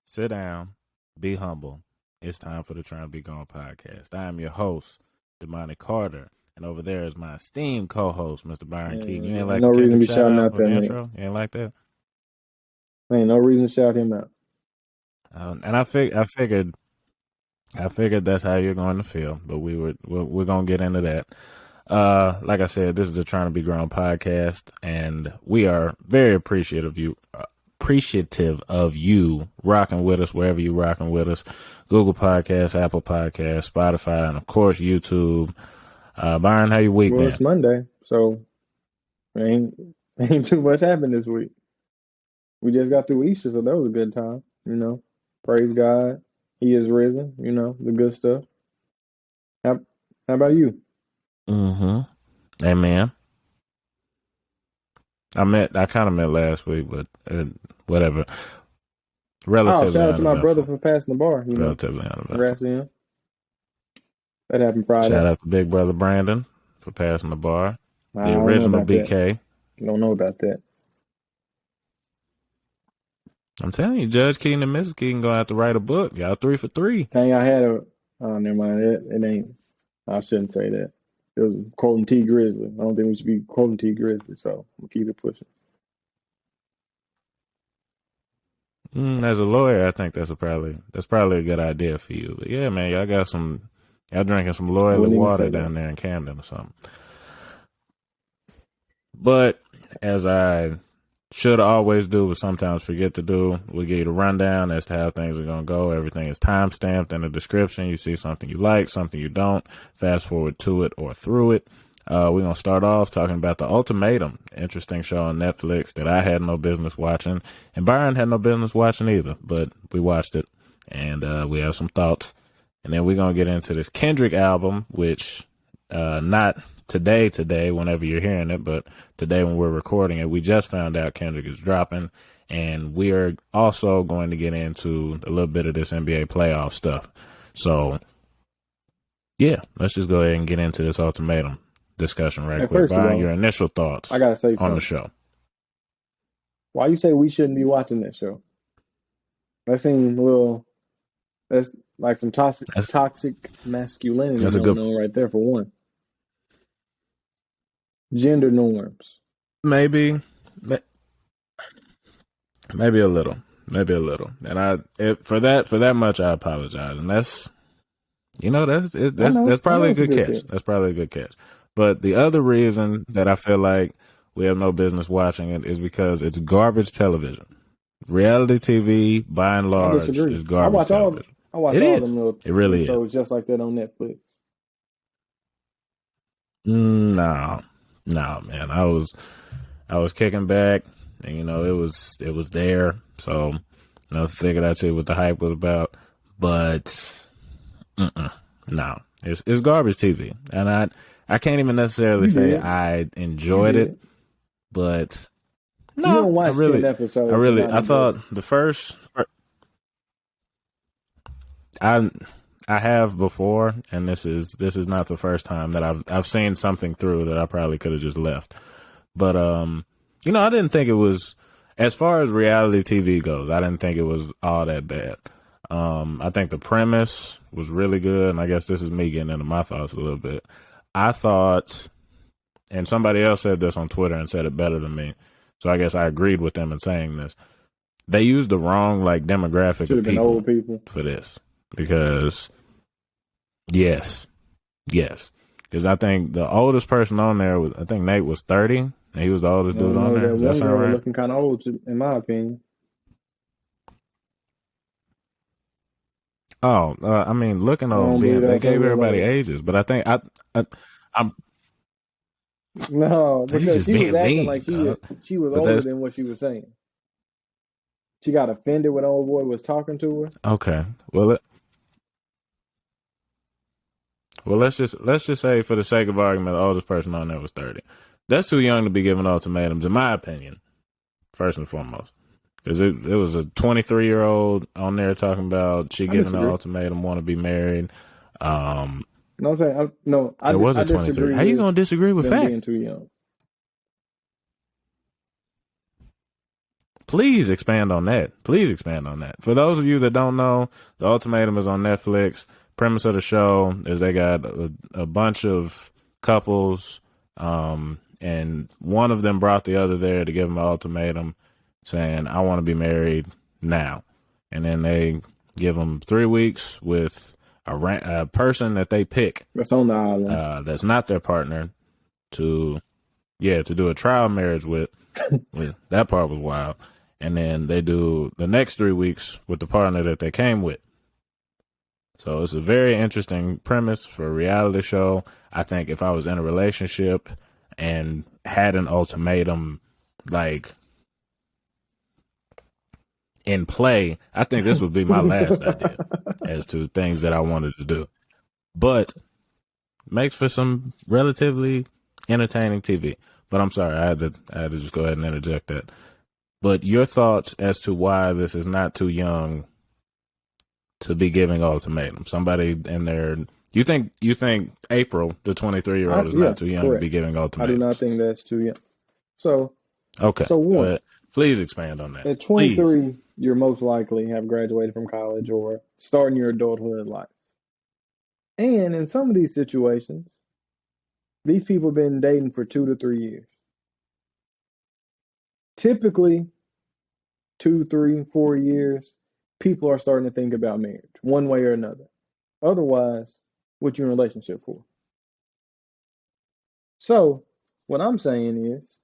sit down, be humble. It's time for the Trying to Be Gone podcast. I am your host, Damani Carter, and over there is my esteemed co-host, Mr. Byron Keaton. You ain't like no the reason to be shout shouting out out or the that intro? You ain't like that? Ain't no reason to shout him out. And I figured that's how you're going to feel, but we're gonna get into that. Like I said, this is the Trying to Be Grown podcast, and we are very appreciative of you rocking with us wherever you rocking with us. Google Podcasts, Apple Podcasts, Spotify, and of course YouTube. Byron, how your week been? It's Monday, so ain't too much happened this week. We just got through Easter, so that was a good time. Praise God, He is risen. The good stuff. How about you? Amen. I kind of met last week, but whatever. Relatively shout out to my brother uneventful. for passing the bar. Relatively uneventful. Congrats to him. That happened Friday. Shout out to big brother Brandon for passing the bar. The I original don't know about BK. that. Don't know about that. I'm telling you, Judge Keaton and Mrs. Keaton gonna have to write a book. Y'all 3 for 3. Dang, I had a. Oh, never mind. It ain't. I shouldn't say that. It was quoting T Grizzly. I don't think we should be quoting T Grizzly, so I'm gonna keep it pushing. As a lawyer, I think that's probably a good idea for you. But yeah, man, y'all drinking some lawyerly water down there in Camden or something. But as I should always do, but sometimes forget to do, we'll give you the rundown as to how things are going to go. Everything is time stamped in the description. You see something you like, something you don't, fast forward to it or through it. We're going to start off talking about the Ultimatum, interesting show on Netflix that I had no business watching, and Byron had no business watching either, but we watched it, and we have some thoughts. And then we're going to get into this Kendrick album, which not today, whenever you're hearing it, but today when we're recording it, we just found out Kendrick is dropping, and we are also going to get into a little bit of this NBA playoff stuff. So, yeah, let's just go ahead and get into this Ultimatum discussion quick. Byron, your initial thoughts I gotta say on the show. Why you say we shouldn't be watching that show? That seems a little. That's like some toxic masculinity going on right there for one. Gender norms. Maybe a little, and for that much I apologize, and that's probably a good catch. That's probably a good catch. But the other reason that I feel like we have no business watching it is because it's garbage television. Reality TV, by and large, is garbage television. I watch all them little really shows just like that on Netflix. No, man. I was kicking back, and it was there. So figured I'd see what the hype was about. But no, it's garbage TV, and I can't even necessarily say I enjoyed it, but no, you don't watch 10 episodes. I thought the first. I have before, and this is not the first time that I've seen something through that I probably could have just left. But I didn't think it was, as far as reality TV goes, I didn't think it was all that bad. I think the premise was really good, and I guess this is me getting into my thoughts a little bit. I thought, and somebody else said this on Twitter and said it better than me, so I guess I agreed with them in saying this. They used the wrong demographic of old people for this. Because, yes, because I think the oldest person on there I think Nate was 30, and he was the oldest dude on there. Does that sound right? Looking kind of old, in my opinion. Oh, I mean, looking old. They gave everybody ages, but I think I'm. No, because she was acting like she was older than what she was saying. She got offended when old boy was talking to her. Okay, well, let's just say, for the sake of argument, the oldest person on there was 30. That's too young to be giving ultimatums, in my opinion. First and foremost, because it was a 23-year-old on there talking about she giving an ultimatum, want to be married. No, I'm saying no. I was a 23. How you gonna disagree with fact? Being too young. Please expand on that. Please expand on that. For those of you that don't know, The Ultimatum is on Netflix. Premise of the show is they got a bunch of couples, and one of them brought the other there to give them an ultimatum saying, I want to be married now. And then they give them 3 weeks with a person that they pick That's on the island. that's not their partner to do a trial marriage with. That part was wild. And then they do the next 3 weeks with the partner that they came with. So it's a very interesting premise for a reality show. I think if I was in a relationship and had an ultimatum like in play, I think this would be my last idea as to things that I wanted to do. But makes for some relatively entertaining TV. But I'm sorry, I had to just go ahead and interject that. But your thoughts as to why this is not too young to be giving ultimatums? Somebody in there, you think April, the 23-year-old, is not too young correct. to be giving ultimatums? I do not think that's too young. So okay. So one, please expand on that. at 23, please. You're most likely have graduated from college or starting your adulthood life. And in some of these situations, these people have been dating for 2 to 3 years. Typically, 2, 3, 4 years, people are starting to think about marriage one way or another. Otherwise, what you in a relationship for? So, what I'm saying is,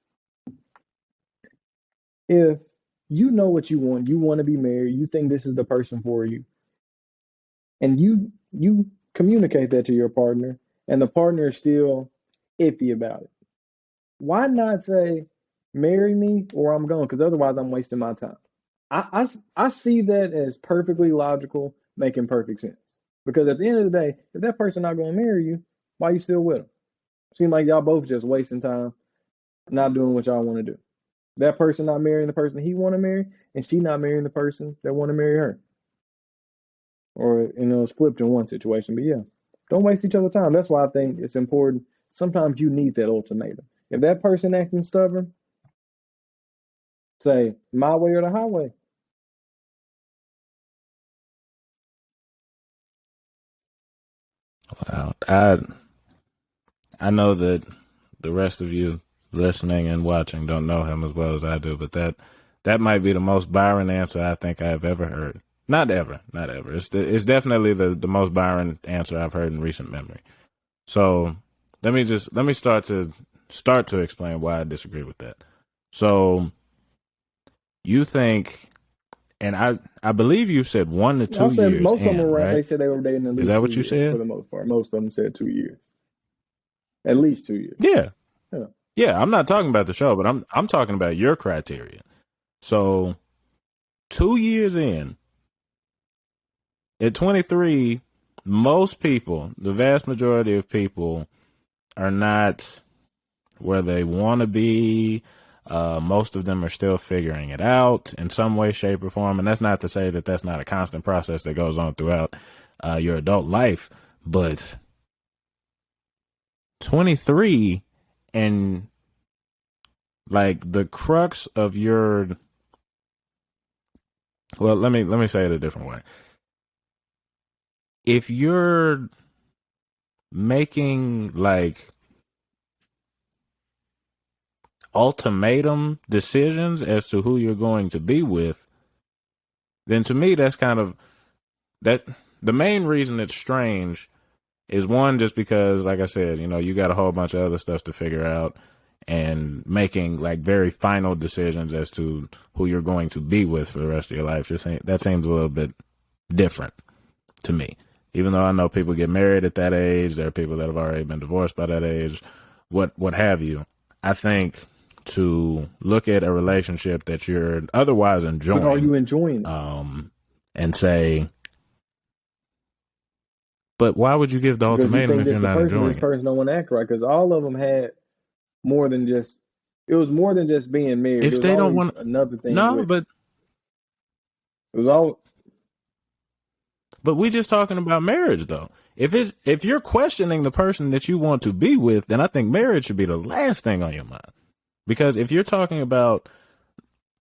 if you know what you want to be married, you think this is the person for you, and you communicate that to your partner, and the partner is still iffy about it, why not say, marry me or I'm gone? Because otherwise I'm wasting my time. I see that as perfectly logical, making perfect sense. Because at the end of the day, if that person not going to marry you, why you still with them? Seem like y'all both just wasting time, not doing what y'all want to do. That person not marrying the person he want to marry, and she not marrying the person that want to marry her. Or, it's flipped in one situation. But yeah, don't waste each other's time. That's why I think it's important. Sometimes you need that ultimatum. If that person acting stubborn, say, my way or the highway. Wow. I know that the rest of you listening and watching don't know him as well as I do, but that might be the most Byron answer I think I have ever heard. Not ever. It's definitely the most Byron answer I've heard in recent memory. So let me start to explain why I disagree with that. So you think, and I believe you said 1 to 2 I said years. most of them were right. Right? They said they were dating at least 2 years. Is that what you said? For the most part, most of them said 2 years. At least 2 years. Yeah. I'm not talking about the show, but I'm talking about your criteria. So 2 years in, at 23, most people, the vast majority of people, are not where they want to be. Most of them are still figuring it out in some way, shape, or form. And that's not to say that that's not a constant process that goes on throughout your adult life. But 23 and like the crux of your, well, let me say it a different way. If you're making like ultimatum decisions as to who you're going to be with, then to me that's kind of that. The main reason it's strange is one, just because, like I said, you got a whole bunch of other stuff to figure out, and making like very final decisions as to who you're going to be with for the rest of your life. That seems a little bit different to me. Even though I know people get married at that age, there are people that have already been divorced by that age, what have you. I think to look at a relationship that you're otherwise enjoying, but are you enjoying it? And say, but why would you give the ultimatum if you're not enjoying this it? person don't want to act right, because all of them had more than just. It was more than just being married. If they don't want another thing. no, but it was all. But we just talking about marriage, though. If you're questioning the person that you want to be with, then I think marriage should be the last thing on your mind. Because if you're talking about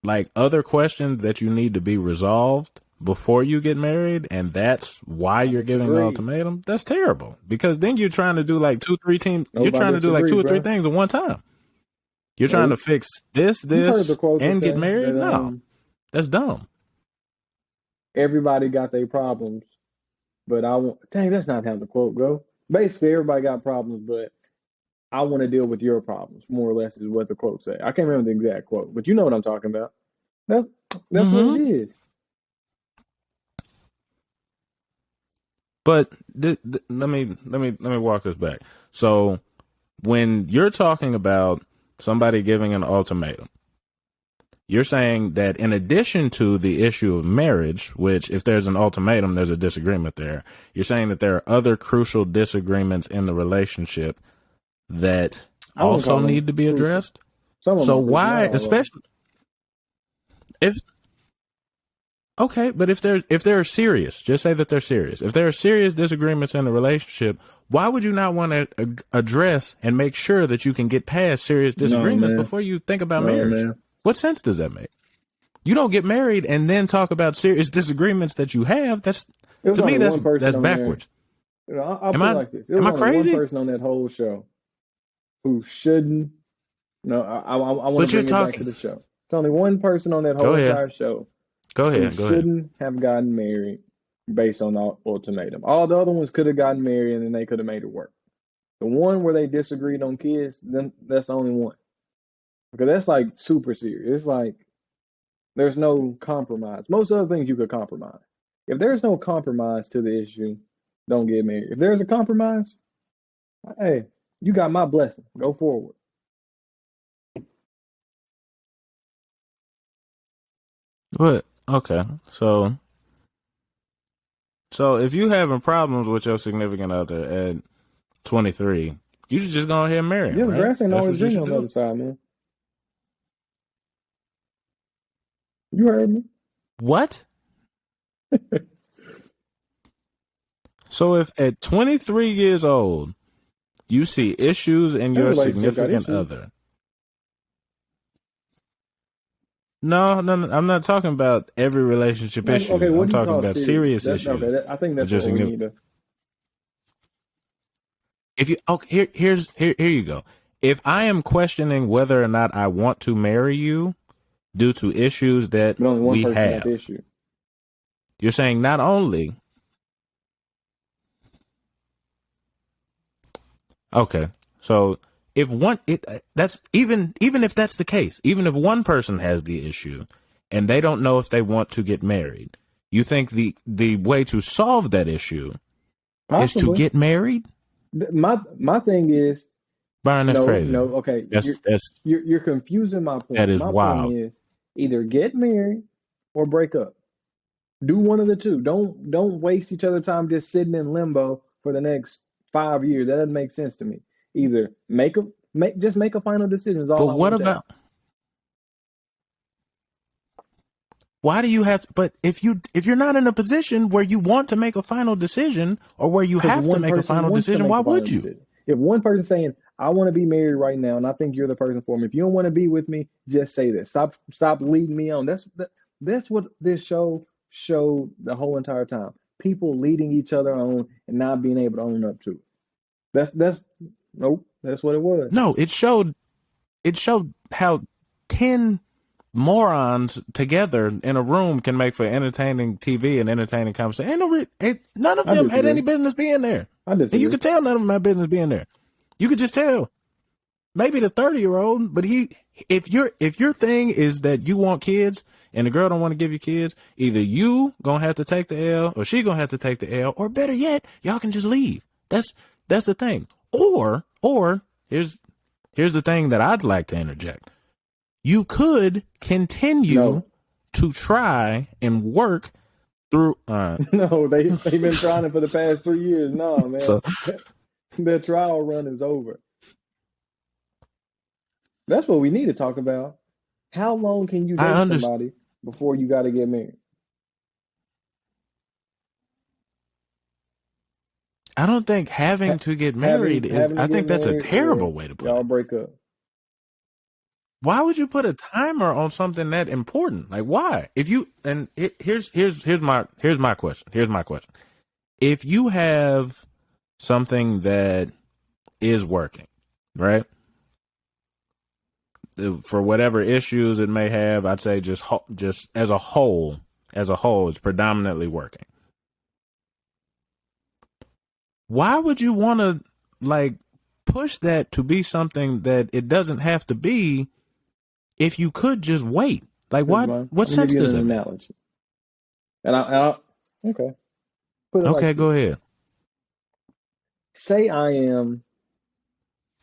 like other questions that you need to be resolved before you get married, and that's why I you're giving the disagree. ultimatum, that's terrible. Because then you're trying to do like you're Nope, I trying to do like disagree, two or three bro. things at one time. You're trying to Nope. fix this, You've heard the quote that and get say married? that No, that's dumb. everybody got their problems, but I want. Dang, that's not how the quote go. Basically, everybody got problems, but I want to deal with your problems. More or less is what the quote say. I can't remember the exact quote, but you know what I'm talking about. That's that's what it Hmm. is. But let me walk this back. So when you're talking about somebody giving an ultimatum, you're saying that in addition to the issue of marriage, which if there's an ultimatum, there's a disagreement there. You're saying that there are other crucial disagreements in the relationship that I wouldn't also call them need to be crucial. addressed. Some of them So are crucial, why, not all of them. especially if okay, but if they're serious, just say that they're serious. If there are serious disagreements in the relationship, why would you not want to address and make sure that you can get past serious No, disagreements man. before you think about No, marriage? man. What sense does that make? You don't get married and then talk about serious disagreements that you have. That's It was to me only that's one person that's on there. backwards. I'll Am put it I like this: it am was I only one crazy? person on that whole show who shouldn't. No, I want to But you're bring it back to talking. the show. It's only one person on that Go whole ahead. entire show Go who ahead. Go ahead. shouldn't have gotten married based on the ultimatum. All the other ones could have gotten married and then they could have made it work. The one where they disagreed on kids, then that's the only one. Because that's like super serious. It's like there's no compromise. Most other things you could compromise. If there's no compromise to the issue, don't get married. If there's a compromise, hey, you got my blessing. Go forward. But okay, so if you having problems with your significant other at 23, you should just go ahead and marry him, Yeah, the right? grass ain't That's always what you green should on the do. other side, man. You heard me. What? So if at 23 years old you see issues in Every your relationship got significant issues. other, no, no, no, I'm not talking about every relationship Like, okay, issue. what I'm do you talking call about serious? serious That okay? issues I think with that's your what we significant. need to. If you okay, here you go. If I am questioning whether or not I want to marry you due to issues that But only one we person got the have, issue. you're saying not only okay. So if that's even if that's the case, even if one person has the issue and they don't know if they want to get married, you think the way to solve that issue is to Possibly. get married? My thing is Byron, that's no, crazy. no. Okay, That's you're confusing my that point. is My point wild. is either get married or break up. Do one of the two. Don't waste each other time just sitting in limbo for the next 5 years. That doesn't make sense to me. Either make a final decision is all But I what want to tell. about why do you have but if you're not in a position where you want to make a final decision or where you Because have to one make a person final wants to decision, make why the final would you? decision. If one person's saying, I want to be married right now, and I think you're the person for me. If you don't want to be with me, just say this. Stop leading me on. That's what this show showed the whole entire time. People leading each other on and not being able to own up to it. That's nope. That's what it was. No, it showed how 10 morons together in a room can make for entertaining TV and entertaining conversation. None of I them had disagree. any business being there. I And you disagree. could tell none of them had business being there. You could just tell. Maybe the 30-year-old, but if your thing is that you want kids and the girl don't want to give you kids, either you gonna have to take the L or she gonna have to take the L, or better yet, y'all can just leave. That's the thing. Or here's the thing that I'd like to interject. You could continue No, to try and work through. no. They've been trying it for the past 3 years. No, man. So Their trial run is over. That's what we need to talk about. How long can you I date understand. somebody before you got to get married? I don't think having Ha- to get married having is. having to I get think that's a married or terrible way to put y'all it. break up. Why would you put a timer on something that important? Like, why? If you and here's my question. Here's my question. If you have something that is working, right? For whatever issues it may have, I'd say just as a whole, it's predominantly working. Why would you want to like push that to be something that it doesn't have to be if you could just wait? Like, what Let me give sense you does an it make? analogy. Okay, put it like Okay, this. go ahead. Say I am,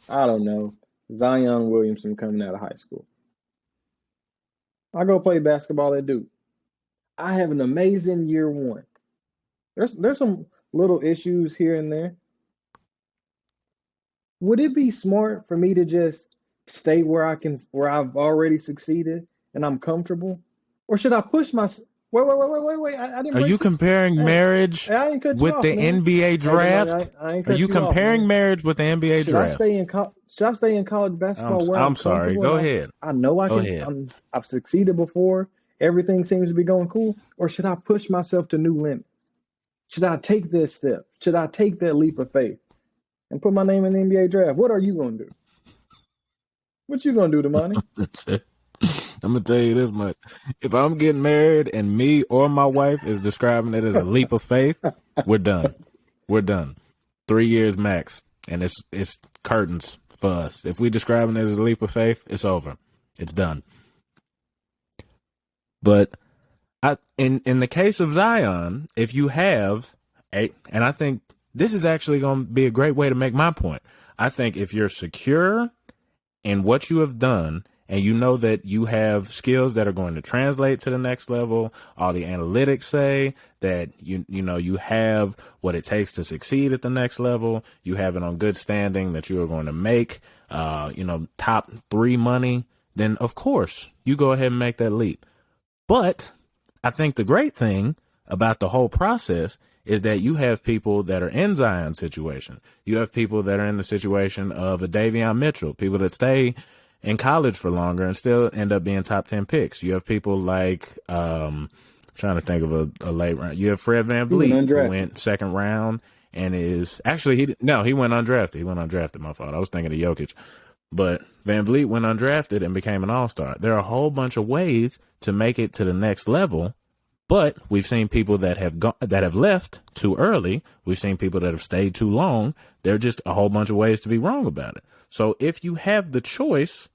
I don't know, Zion Williamson coming out of high school. I go play basketball at Duke. I have an amazing year one. There's some little issues here and there. Would it be smart for me to just stay where I've already succeeded and I'm comfortable, or should I push my? Wait! I didn't Are you break it. comparing Hey, marriage I ain't cut you with off, the man. NBA Hey, Damani, draft? I ain't Are cut you you off, comparing man. marriage with the NBA draft? Should I stay in college basketball where I'm I'm sorry. comfortable Go and ahead. I know Go ahead. I've succeeded before. Everything seems to be going cool, or should I push myself to new limits? Should I take this step? Should I take that leap of faith and put my name in the NBA draft? What are you gonna do? What you gonna do, Damani? I'm gonna tell you this much: if I'm getting married and me or my wife is describing it as a leap of faith, we're done. We're done. 3 years max, and it's curtains for us. If we describing it as a leap of faith, it's over. It's done. But in the case of Zion, if you have and I think this is actually going to be a great way to make my point. I think if you're secure in what you have done and you know that you have skills that are going to translate to the next level, all the analytics say that you know you have what it takes to succeed at the next level, you have it on good standing that you are going to make top 3 money, then of course you go ahead and make that leap. But I think the great thing about the whole process is that you have people that are in Zion's situation. You have people that are in the situation of a Davion Mitchell, people that stay in college for longer and still end up being top 10 picks. You have people like, trying to think of a late round. You have Fred He went VanVleet, who undrafted. went second round and is actually, he went undrafted. He went undrafted, my fault. I was thinking of Jokic. But Van Vliet went undrafted and became an all-star. There are a whole bunch of ways to make it to the next level, but we've seen people that have left too early. We've seen people that have stayed too long. There are just a whole bunch of ways to be wrong about it. So if you have the choice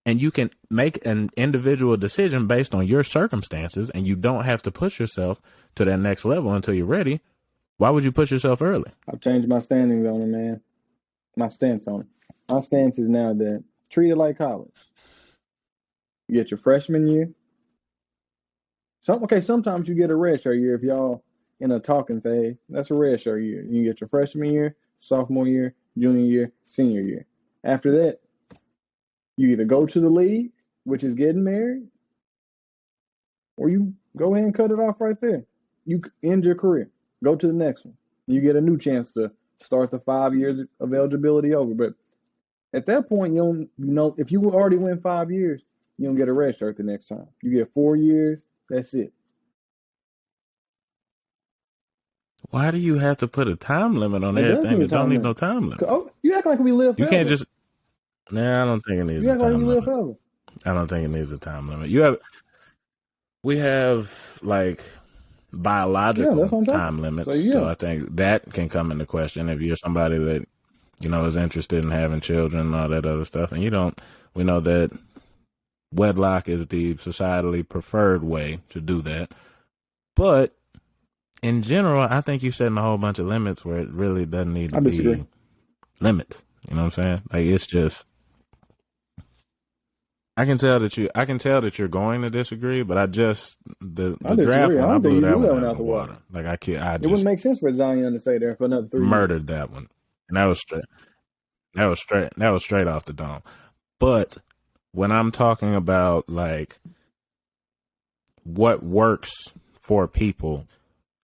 and you can make an individual decision based on your circumstances and you don't have to push yourself to that next level until you're ready, why would you push yourself early? I've changed my standings on it, man. My stance on it. My stance is now that treat it like college. You get your freshman year. Sometimes you get a red shirt year if y'all in a talking phase. That's a red shirt year. You get your freshman year, sophomore year, junior year, senior year. After that, you either go to the league, which is getting married, or you go ahead and cut it off right there. You end your career. Go to the next one. You get a new chance to start the 5 years of eligibility over. But at that point, if you already win 5 years, you don't get a red shirt the next time. You get 4 years. That's it. Why do you have to put a time limit on It does everything need a that don't time need no limit. time limit? Oh, you act like we live You can't forever. just. Nah, I don't think it needs You a act like we time live limit. forever. I don't think it needs a time limit. We have like Yeah, biological that's what I'm talking. time limits, So so yeah, I think that can come into question if you're somebody that is interested in having children and all that other stuff, and you don't. We know that wedlock is the societally preferred way to do that, but in general, I think you're setting a whole bunch of limits where it really doesn't need to I disagree. be limits. You know what I'm saying? Like it's just I can tell that you're going to disagree, but I the draft disagree. I one I don't think blew you that blew one that one out of out the the water. water. Like I It wouldn't just make sense for Zion to stay there for another 3 years. murdered that one. And that was straight off the dome. But when I'm talking about like what works for people,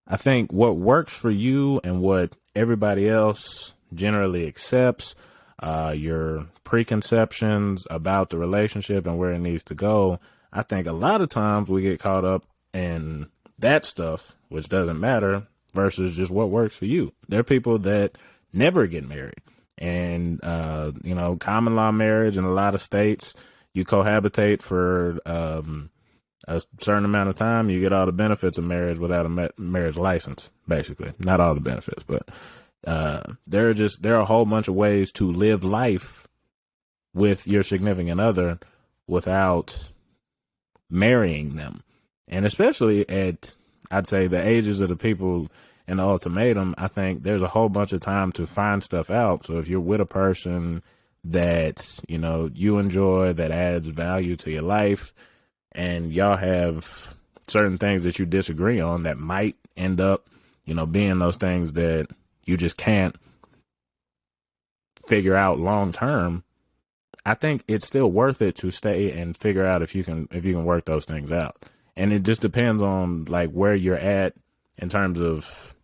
I think what works for you and what everybody else generally accepts your preconceptions about the relationship and where it needs to go. I think a lot of times we get caught up in that stuff, which doesn't matter, versus just what works for you. There are people that never get married. And, common law marriage in a lot of states, you cohabitate for a certain amount of time, you get all the benefits of marriage without a marriage license, basically. Not all the benefits, but there are a whole bunch of ways to live life with your significant other without marrying them. And especially at, I'd say, the ages of the people in the ultimatum, I think there's a whole bunch of time to find stuff out. So if you're with a person that, you enjoy, that adds value to your life, and y'all have certain things that you disagree on that might end up, being those things that you just can't figure out long term, I think it's still worth it to stay and figure out if you can work those things out. And it just depends on like where you're at in terms of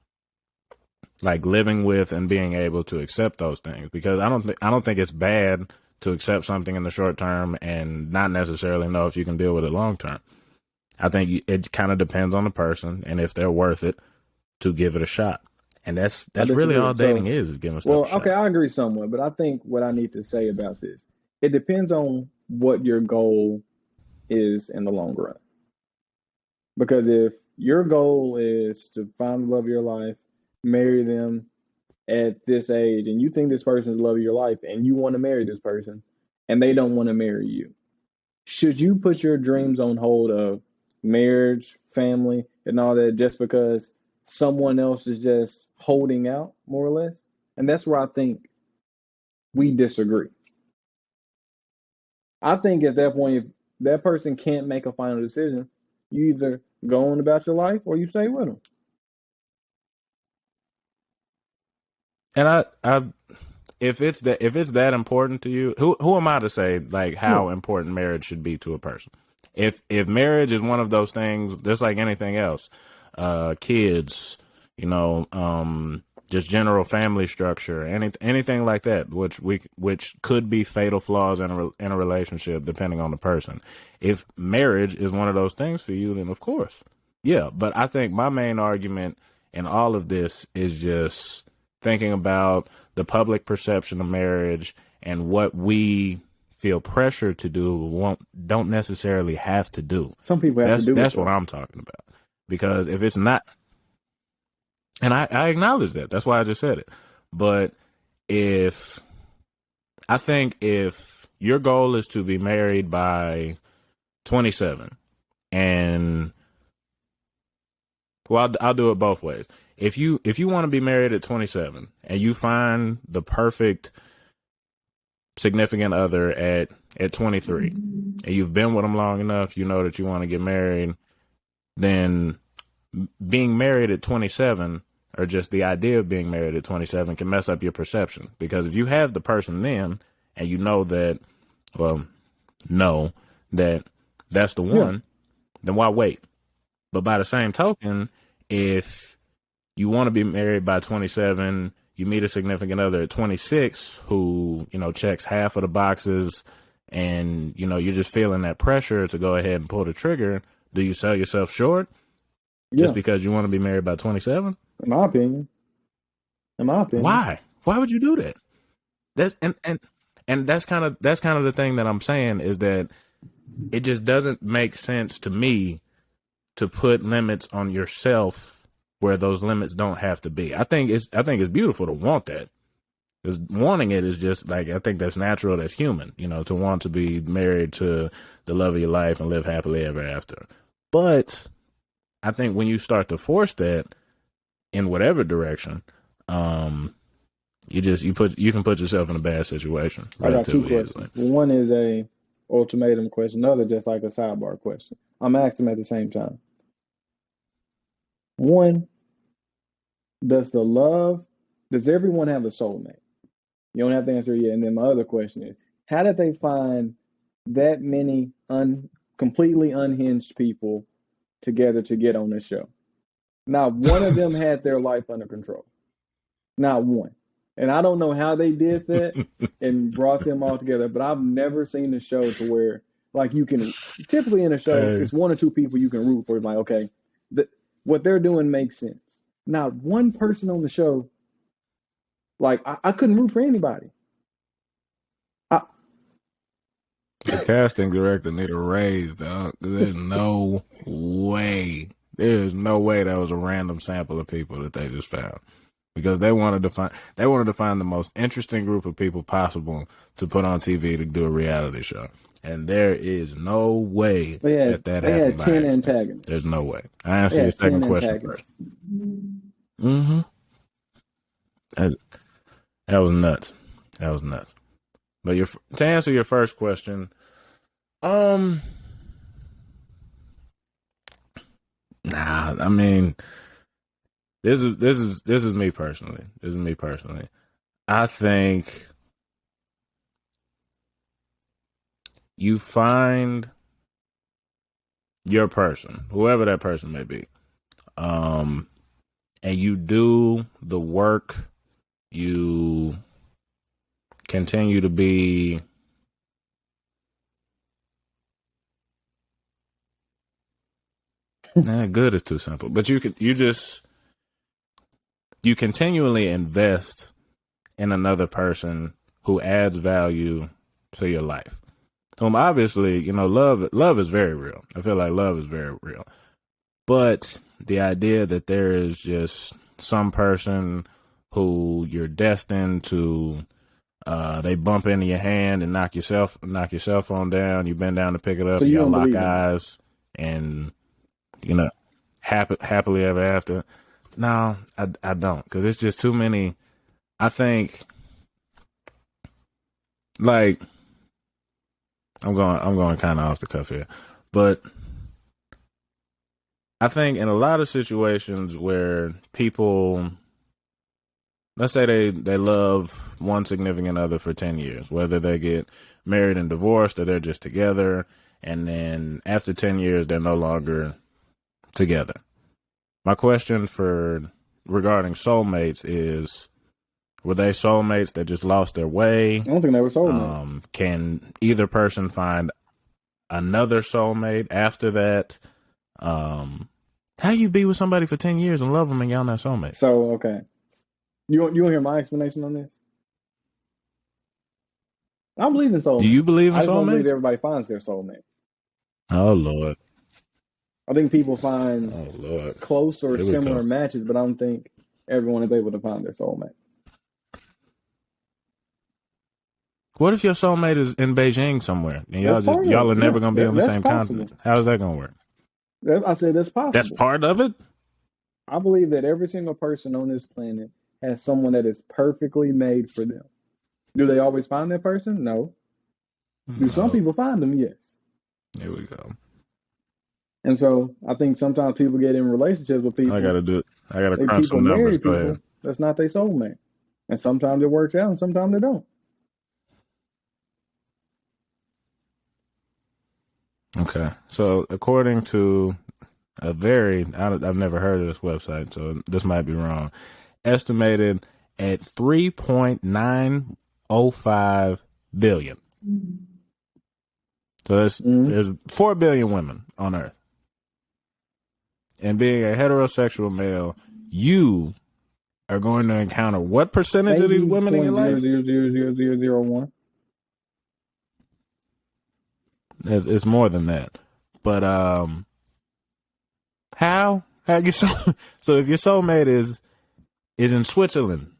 like living with and being able to accept those things, because I don't think it's bad to accept something in the short term and not necessarily know if you can deal with it long term. I think it kind of depends on the person and if they're worth it to give it a shot. And that's really all dating is giving stuff a shot. Okay, I agree somewhat, but I think what I need to say about this, it depends on what your goal is in the long run. Because if your goal is to find the love of your life, marry them at this age, and you think this person is the love of your life, and you want to marry this person, and they don't want to marry you, should you put your dreams on hold of marriage, family, and all that just because someone else is just holding out, more or less? And that's where I think we disagree. I think at that point, if that person can't make a final decision, you either go on about your life or you stay with them. And I if it's that important to you, who am I to say like how important marriage should be to a person? If marriage is one of those things, just like anything else, kids, just general family structure, anything like that, which could be fatal flaws in a relationship depending on the person. If marriage is one of those things for you, then of course, yeah. But I think my main argument in all of this is just thinking about the public perception of marriage and what we feel pressure to do don't necessarily have to do. Some people have to do it. That's what I'm talking about. Because if it's not, and I acknowledge that. That's why I just said it. But if your goal is to be married by 27, and well, I'll do it both ways. If you want to be married at 27 and you find the perfect significant other at 23 and you've been with them long enough, you know that you want to get married, then being married at 27 or just the idea of being married at 27 can mess up your perception. Because if you have the person then and you know that that's the one, then why wait? But by the same token, if you want to be married by 27, you meet a significant other at 26 who, checks half of the boxes, and, you're just feeling that pressure to go ahead and pull the trigger. Do you sell yourself short just because you want to be married by 27? In my opinion. Why? Why would you do that? That's kind of the thing that I'm saying, is that it just doesn't make sense to me to put limits on yourself where those limits don't have to be. I think it's beautiful to want that, because wanting it is just like, I think that's natural, that's human, to want to be married to the love of your life and live happily ever after. But I think when you start to force that in whatever direction, you can put yourself in a bad situation. I got two questions. One is a ultimatum question, another just like a sidebar question. I'm asking them at the same time. One, does everyone have a soulmate? You don't have to answer yet. And then my other question is, how did they find that many completely unhinged people together to get on this show? Not one of them had their life under control. Not one. And I don't know how they did that and brought them all together, but I've never seen a show to where like you can typically in a show, Hey, it's one or two people you can root for. Like, okay, what they're doing makes sense. Not one person on the show, like I couldn't root for anybody. I, the casting director need a raise, dog. There's no way. There's no way that was a random sample of people that they just found. Because they wanted to find the most interesting group of people possible to put on TV to do a reality show. And there is no way that they happened had by 10 accident. There's antagonists. no way. I They answer your had 10 second question first. antagonists. Mm-hmm. That, that was nuts. That was nuts. But to answer your first question, nah, I mean, this is me personally. This is me personally. I think you find your person, whoever that person may be, and you do the work. You continue to be good is too simple, but you continually invest in another person who adds value to your life. Obviously, love is very real. I feel like love is very real. But the idea that there is just some person who you're destined to, they bump into your hand and knock your cell phone down. You bend down to pick it up. So you Y'all don't lock believe in that? eyes, and happily ever after. No, I don't, because it's just too many. I think, like, I'm going kind of off the cuff here, but I think in a lot of situations where people, let's say they love one significant other for 10 years, whether they get married and divorced or they're just together, and then after 10 years, they're no longer together. My question regarding soulmates is, were they soulmates that just lost their way? I don't think they were soulmates. Can either person find another soulmate after that? How you be with somebody for 10 years and love them and y'all not soulmates? So, okay. You want to hear my explanation on this? I believe in soulmates. Do you believe in I just don't believe soulmates? everybody finds their soulmate. Oh, Lord. I think people find Oh, Lord. close or Here we similar go. matches, but I don't think everyone is able to find their soulmate. What if your soulmate is in Beijing somewhere and That's part of y'all are it. never Yeah, going to be on the that's same possible. continent? How is that going to work? I said that's That's possible. part of it? I believe that every single person on this planet has someone that is perfectly made for them. Do they always find that person? No. Do some No. people find them? Yes. Here we go. And so I think sometimes people get in relationships with people. I got to crunch People some numbers. marry Go people ahead. that's not their soulmate. And sometimes it works out and sometimes they don't. Okay. So according to I've never heard of this website, so this might be wrong. Estimated at 3.905 billion. So there's 4 billion women on Earth. And being a heterosexual male, you are going to encounter what percentage of these women in your life? 0.0000001. It's more than that. But how you so if your soulmate is in Switzerland,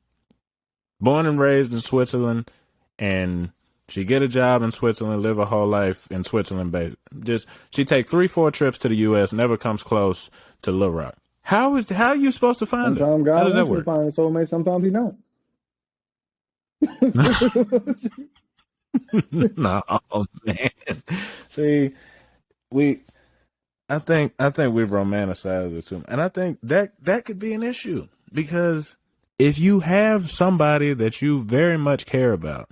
born and raised in Switzerland, and she get a job in Switzerland, live her whole life in Switzerland, baby. She take 3-4 trips to the U.S., never comes close to Little Rock. How are you supposed to find Sometimes her? How God does that wants you to work? find a soulmate, sometimes he don't. No, man. See, I think we've romanticized it too, and I think that could be an issue, because if you have somebody that you very much care about,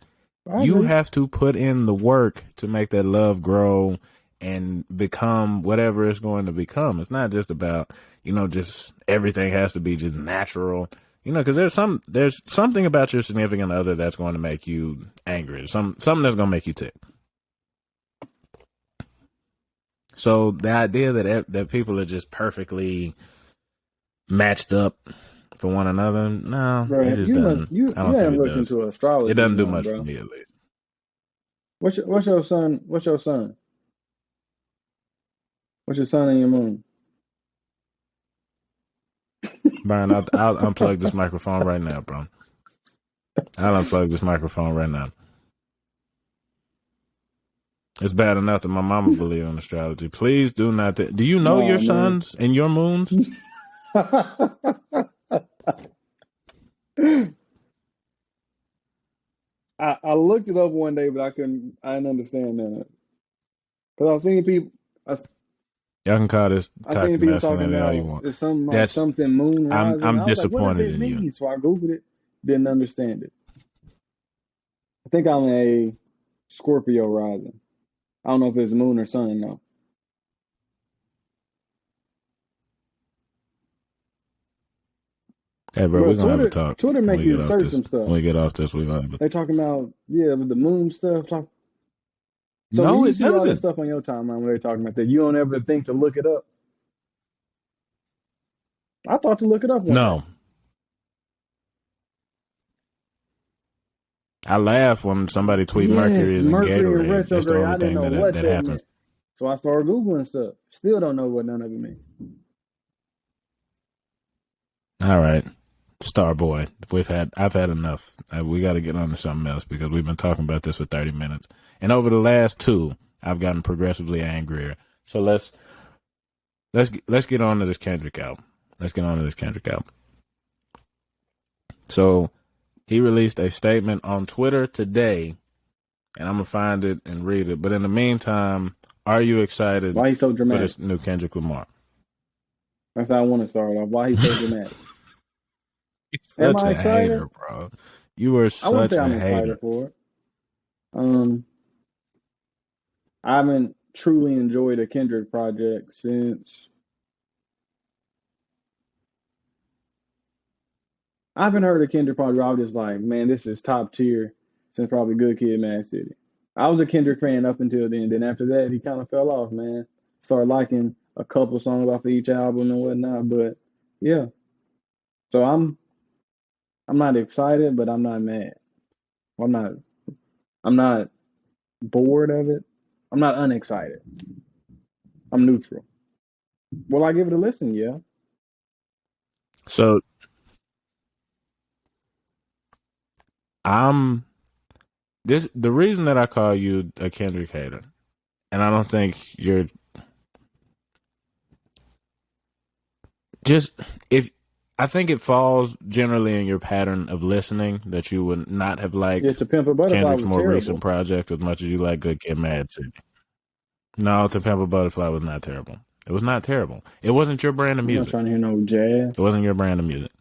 you have to put in the work to make that love grow and become whatever it's going to become. It's not just about, just everything has to be just natural. because there's something about your significant other that's going to make you angry. Something that's going to make you tick. So the idea that people are just perfectly matched up for one another, no, Bro, it just doesn't. I you don't think haven't it looked does. into It astrology doesn't do enough, much for bro. me, at least. What's your son? What's your son? What's your sun and your moon? Byron, I'll unplug this microphone right now, bro. I'll unplug this microphone right now. It's bad enough that my mama believe in astrology. Please do not. Do you know your No, man. suns and your moons? I looked it up one day, but I didn't understand that. Because I seen people, I, Y'all can call this I seen toxic people talking masculinity all you about want. it's something like That's something moon rising. I'm I was like, what does disappointed that in you. mean? So I Googled it, didn't understand it. I think I'm a Scorpio rising. I don't know if it's moon or sun though. Hey, bro, Bro, we're gonna have a talk Twitter when make we you get off search this. some stuff. When we get off this, we're gonna have a. They talking about with the moon stuff. So when No, you it see all this doesn't. stuff on your timeline when they're talking about that, you don't ever think to look it up. I thought to look it up one day. No, I laugh when somebody tweet Mercury Yes, is in Mercury in Gatorade. It's the retrograde. only I didn't thing know that what that that happens. meant. So I started Googling stuff. Still don't know what none of it means. All right, Starboy. I've had enough. We got to get on to something else because we've been talking about this for 30 minutes, and over the last two, I've gotten progressively angrier. So let's get on to this Kendrick album. So he released a statement on Twitter today, and I'm gonna find it and read it. But in the meantime, are you excited Why he's so for dramatic? this new Kendrick Lamar? That's how I want to start off. Why he's so dramatic? Am Such I a hater, excited? bro. You are I wouldn't such say a I'm hater. excited for it. Um, I haven't truly enjoyed a Kendrick project since I haven't heard a Kendrick project. I was just like, man, this is top tier since probably Good Kid, Mad City. I was a Kendrick fan up until then. Then after that, he kind of fell off, man. Started liking a couple songs off of each album and whatnot. But yeah, so I'm not excited, but I'm not mad. I'm not I'm not bored of it. I'm not unexcited. I'm neutral. Will I give it a listen? Yeah. So I'm the reason that I call you a Kendrick hater, and I don't think you're just if I think it falls generally in your pattern of listening that you would not have Yeah, liked To Pimp a Butterfly Kendrick's was more recent terrible. project as much as you like Good Kid, Mad City. No, To Pimp a Butterfly was not terrible. It was not terrible. It wasn't your brand of I'm not music. trying to hear no jazz. It wasn't your brand of music.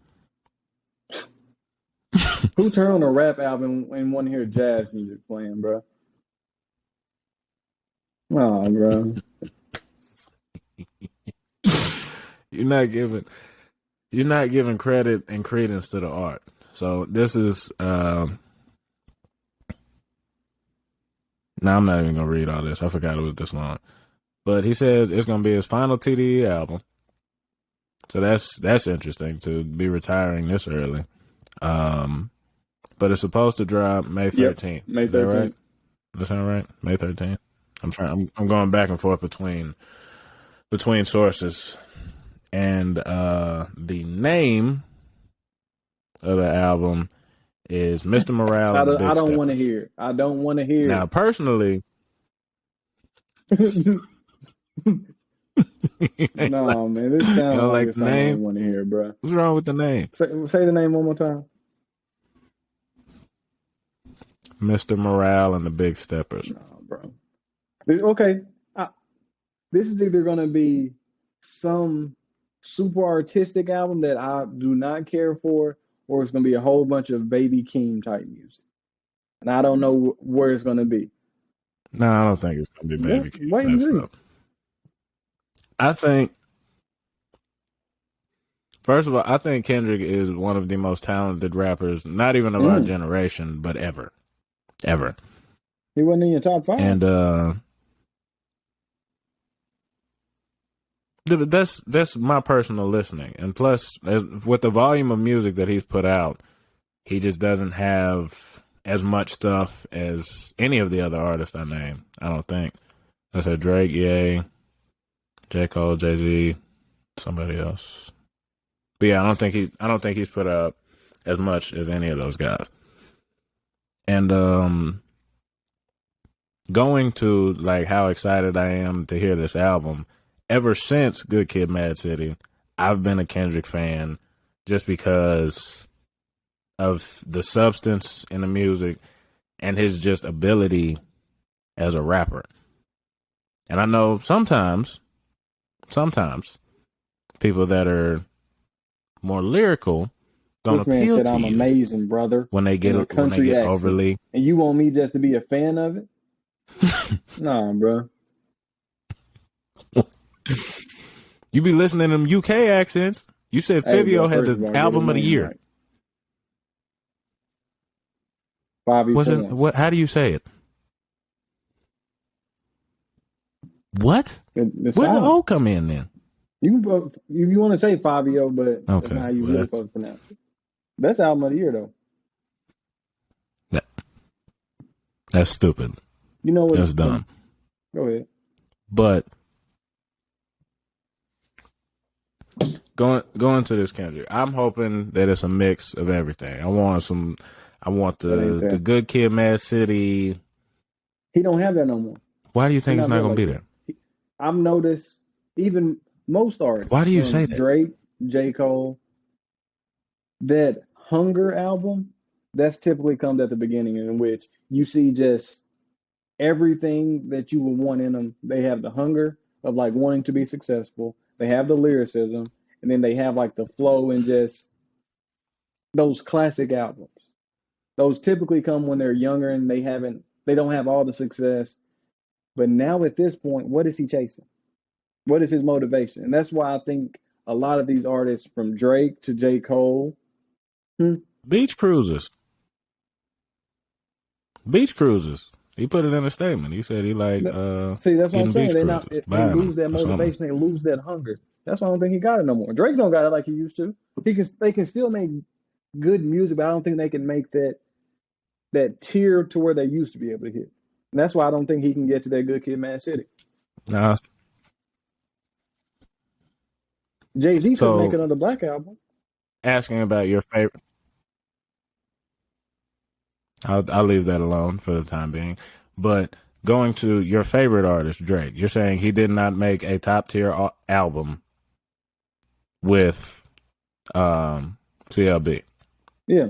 Who turned on a rap album and want to hear jazz music playing, bro? Oh, bro. You're not giving credit and credence to the art. So this is now I'm not even gonna read all this. I forgot it was this long. But he says it's gonna be his final TDE album. So that's interesting to be retiring this early. But it's supposed to drop May Yep, 13th. May Is that right? 13th. That sound right? May 13th. I'm going back and forth between sources. And the name of the album is Mr. Morale and the I Big don't want to Steppers. hear it. I don't want to hear Now, personally, it. you No, man, this sounds don't like like it's the something I don't name? want to hear, bro. What's wrong with the name? Say the name one more time. Mr. Morale and the Big Steppers. No, bro. Okay, I, this is either gonna be some super artistic album that I do not care for, or it's gonna be a whole bunch of Baby Keem type music, and I don't know where it's gonna be. No, I don't think it's going to be Yeah, Baby Keith wait and and see. stuff. I think First of all, I think Kendrick is one of the most talented rappers, not even of our Mm. generation, but ever. He wasn't in your top five. And that's my personal listening. And plus, with the volume of music that he's put out, he just doesn't have as much stuff as any of the other artists I named. I don't think. I said Drake, Ye, J. Cole, Jay Z, somebody else. But yeah, I don't think he's put out as much as any of those guys. And going to like how excited I am to hear this album. Ever since Good Kid, Mad City, I've been a Kendrick fan just because of the substance in the music and his just ability as a rapper. And I know sometimes people that are more lyrical don't This man appeal said to I'm you amazing, brother, when they in a country get accent. overly. And you want me just to be a fan of it? Nah, bro. You be listening to them UK accents. You said Hey, bro, Fivio had first of the all, get his album of the name year. right. Bobby Wasn't Foreign. what? How do you say it? What? The Where did the song. O come in then? You can if you want to say Fabio, but that's Okay, not how you well really supposed to pronounce it. Best album of the year, though. that's stupid. You know what? That's dumb. Go ahead. But going to this Kendrick, I'm hoping that it's a mix of everything. I want That ain't the there. Good Kid, Mad City. He don't have that no more. Why do you He's think it's not not built going to like be that. there? I've noticed even most Why artists do you say from that? Drake, J. Cole, that Hunger album, that's typically comes at the beginning, in which you see just everything that you would want in them. They have the hunger of like wanting to be successful. They have the lyricism, and then they have like the flow and just those classic albums. Those typically come when they're younger and they don't have all the success. But now at this point, what is he chasing? What is his motivation? And that's why I think a lot of these artists from Drake to J. Cole, hmm, Beach cruises. Beach cruises. He put it in a statement. He said he like see, that's what I'm getting saying. beach cruises, They buying them lose that or something. motivation, they lose that hunger. That's why I don't think he got it no more. Drake don't got it like he used to. They can still make good music, but I don't think they can make that tier to where they used to be able to hit. And that's why I don't think he can get to that Good Kid, Mad City. Nah, Jay-Z couldn't make so another Black album. asking about your favorite. I'll leave that alone for the time being. But going to your favorite artist, Drake, you're saying he did not make a top tier album with CLB, Yeah.